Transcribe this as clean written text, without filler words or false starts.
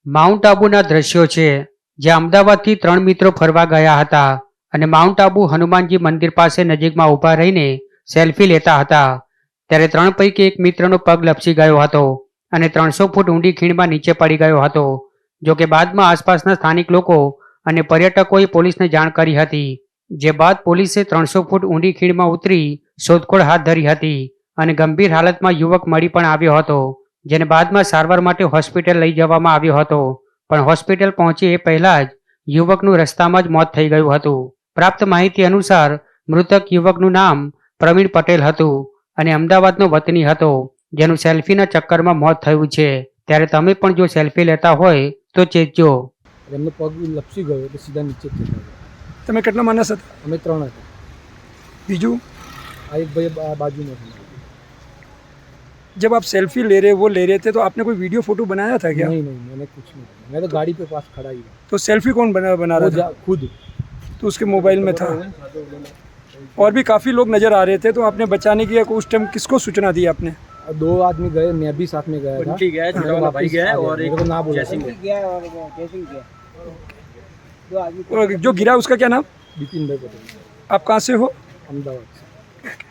Mount આબુના દ્રશ્યો છે, જ્યાં અમદાવાદથી 3 મિત્રો ફરવા ગયા હતા અને માઉન્ટ આબુ હનુમાનજી મંદિર પાસે નજીકમાં ઊભા રહીને સેલ્ફી લેતા હતા. ત્યારે 3 પૈકી એક મિત્રનો પગ લપસી ગયો હતો અને 300 ફૂટ ઊંડી ખીણમાં નીચે પડી ગયો હતો. જો કે બાદમાં આસપાસના સ્થાનિક લોકો અને પર્યટકોએ પોલીસને જાણ કરી હતી, જે બાદ પોલીસે 300 ફૂટ ઊંડી ખીણમાં ઉતરી શોધખોળ હાથ ધરી હતી અને ગંભીર હાલતમાં યુવક મળી પણ આવ્યો હતો, જેને બાદમાં સારવાર માટે હોસ્પિટલ લઈ જવામાં આવ્યો હતો. પણ હોસ્પિટલ પહોંચે એ પહેલા જ યુવકનું રસ્તામાં જ મોત થઈ ગયું હતું. પ્રાપ્ત માહિતી અનુસાર મૃતક યુવકનું નામ પ્રવીણ પટેલ હતું અને અમદાવાદનો વતની હતો, જેનું સેલ્ફીના ચક્કરમાં મોત થયું છે. ત્યારે તમે પણ જો સેલ્ફી લેતા હોય તો ચેતજો. એમનો પગ લપસી ગયો એટલે સીધા નીચે જ જતા રહ્યા. તમે કેટલા માણસ હતા? અમે 3 હતા. બીજું, આ એક ભાઈ બાજુમાં હતા. जब आप सेल्फी वो ले रहे थे तो आपने कोई वीडियो फोटो बनाया था क्या? नहीं, मैंने कुछ नहीं किया. मैं तो गाड़ी पे पास खड़ा ही था. तो सेल्फी कौन बना रहा था? खुद. तो उसके मोबाइल में था. और भी काफ़ी लोग नज़र आ रहे थे, तो आपने बचाने की उस टाइम किसको सूचना दी आपने? 2 आदमी गए, मैं भी साथ में गया था. बंटी गया, छोटा वाला भाई गया और एक ना बोला. और जो गिरा उसका क्या नाम? बिपिन भाई पटेल. आप कहाँ से हो? अहमदाबाद से.